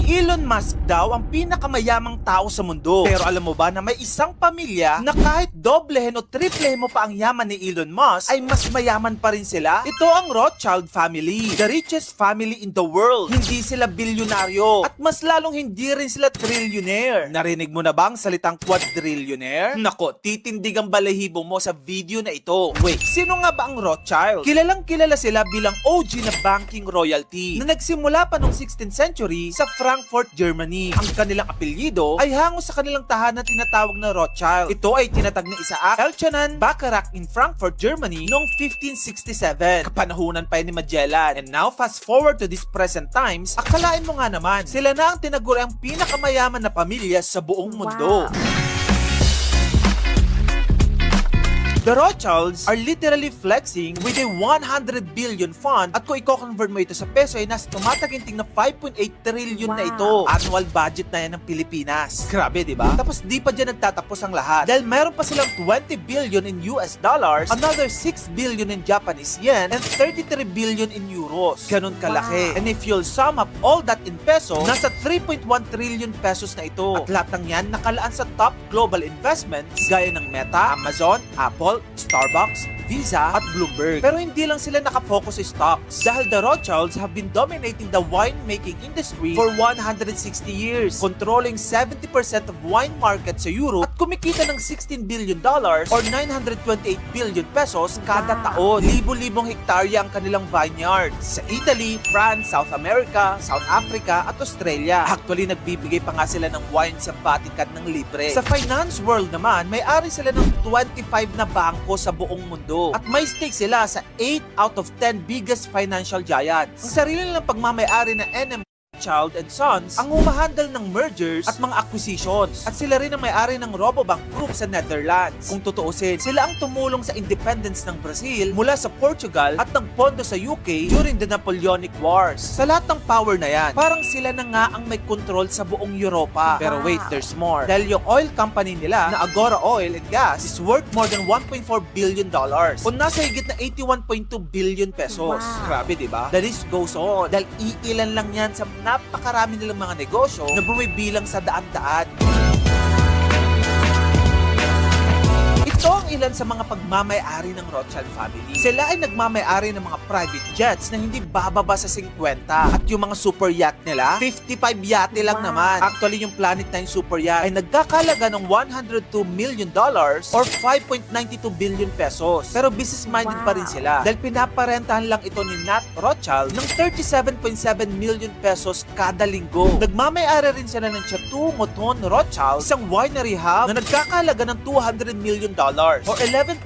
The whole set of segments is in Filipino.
Elon Musk daw ang pinakamayamang tao sa mundo. Pero alam mo ba na may isang pamilya na kahit doblehin o triplehin mo pa ang yaman ni Elon Musk ay mas mayaman pa rin sila? Ito ang Rothschild family, the richest family in the world. Hindi sila bilyonaryo at mas lalong hindi rin sila trillionaire. Narinig mo na ba ang salitang quadrillionaire? Nako, titindig ang balahibo mo sa video na ito. Wait, sino nga ba ang Rothschild? Kilalang kilala sila bilang OG na banking royalty na nagsimula pa noong 16th century sa Frankfurt, Germany. Ang kanilang apelyido ay hango sa kanilang tahanan tinatawag na Rothschild. Ito ay tinatag ni Isaac Elchanan Bacharach in Frankfurt, Germany noong 1567. Kapanahunan pa ni Magellan. And now, fast forward to these present times, akalain mo nga naman, sila na ang tinaguri ang pinakamayaman na pamilya sa buong mundo. The Rothschilds are literally flexing with a 100 billion fund at kung i-convert mo ito sa peso ay nasa tumataginting na 5.8 trillion na ito. Annual budget na yan ng Pilipinas. Grabe, di ba? Tapos di pa dyan nagtatapos ang lahat. Dahil meron pa silang 20 billion in US dollars, another 6 billion in Japanese yen, and 33 billion in euros. Ganun kalaki. And if you'll sum up all that in peso, nasa 3.1 trillion pesos na ito. At lahat ng yan nakalaan sa top global investments gaya ng Meta, Amazon, Apple, Starbucks, Visa, at Bloomberg. Pero hindi lang sila nakafocus sa stocks dahil the Rothschilds have been dominating the wine-making industry for 160 years, controlling 70% of wine market sa Europe at kumikita ng $16 billion or 928 billion pesos kada taon. Libo-libong hektarya ang kanilang vineyards sa Italy, France, South America, South Africa, at Australia. Actually, nagbibigay pa nga sila ng wine sa Vatican ng libre. Sa finance world naman, may-ari sila ng 25 na bangko sa buong mundo. At may stake sila sa 8 out of 10 biggest financial giants. Ang sarili nilang pagmamay-ari na NM Rothschild and Sons ang humahandle ng mergers at mga acquisitions. At sila rin ang may-ari ng Rabobank Group sa Netherlands. Kung tutuusin, sila ang tumulong sa independence ng Brazil mula sa Portugal at nagpondo sa UK during the Napoleonic Wars. Sa lahat ng power na yan, parang sila na nga ang may control sa buong Europa. Pero wait, there's more. Dahil yung oil company nila na Agora Oil and Gas is worth more than $1.4 billion o nasa higit na 81.2 billion pesos. Grabe, diba? The list goes on. Dahil iilan lang yan sa napakarami nilang mga negosyo na bumibilang sa daan-daan. Ito ang ilan sa mga pagmamay-ari ng Rothschild family. Sila ay nagmamay-ari ng mga private jets na hindi bababa sa 50 at yung mga super yacht nila, 55 yate lang naman. Actually, yung Planet 9 super yacht ay nagkakalaga ng $102 million or 5.92 billion pesos. Pero business-minded pa rin sila dahil pinaparentahan lang ito ni Nat Rothschild ng 37.7 million pesos kada linggo. Nagmamay-ari rin sila ng Chateau Mouton Rothschild, isang winery hub na nagkakalaga ng $200 million or 11.6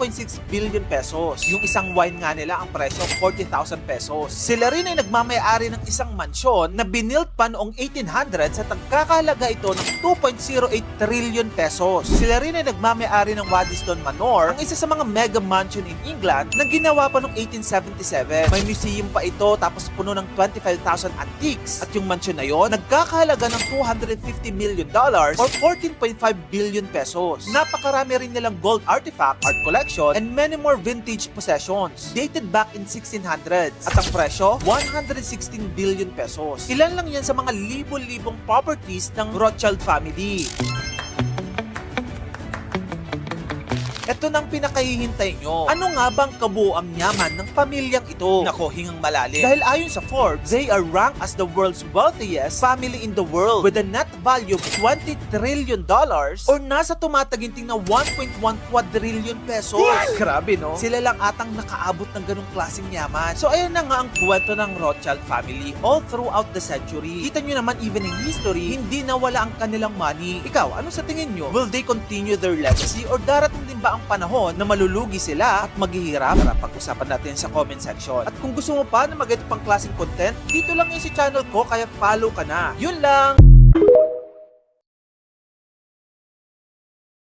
billion pesos. Yung isang wine nga nila ang presyo 40,000 pesos. Sila rin ay nagmamay-ari ng isang mansyon na binilt pa noong 1800s at nagkakahalaga ito ng 2.08 trillion pesos. Sila rin ay nagmamay-ari ng Waddesdon Manor, ang isa sa mga mega mansion in England na ginawa pa noong 1877. May museum pa ito tapos puno ng 25,000 antiques. At yung mansyon na yon nagkakahalaga ng $250 million or 14.5 billion pesos. Napakarami rin nilang gold artifacts, art collection, and many more vintage possessions dated back in 1600s. At ang presyo, 116 billion pesos. Ilan lang yan sa mga libo-libong properties ng Rothschild family. Ito nang pinakahihintay nyo. Ano nga bang kabuuang yaman ng pamilyang ito? Nako, hingang malalim. Dahil ayon sa Forbes, they are ranked as the world's wealthiest family in the world with a net value of $20 trillion or nasa tumataginting na 1.1 quadrillion pesos. Yes! Grabe, no? Sila lang atang nakaabot ng ganung klaseng yaman. So ayan na nga ang kwento ng Rothschild family all throughout the century. Kita nyo naman even in history, hindi nawala ang kanilang money. Ikaw, ano sa tingin nyo? Will they continue their legacy or darating din ba ang panahon na malulugi sila at maghihirap? Para pag-usapan natin sa comment section. At kung gusto mo pa na mag-ito pang klaseng content, dito lang yun sa channel ko kaya follow ka na. Yun lang!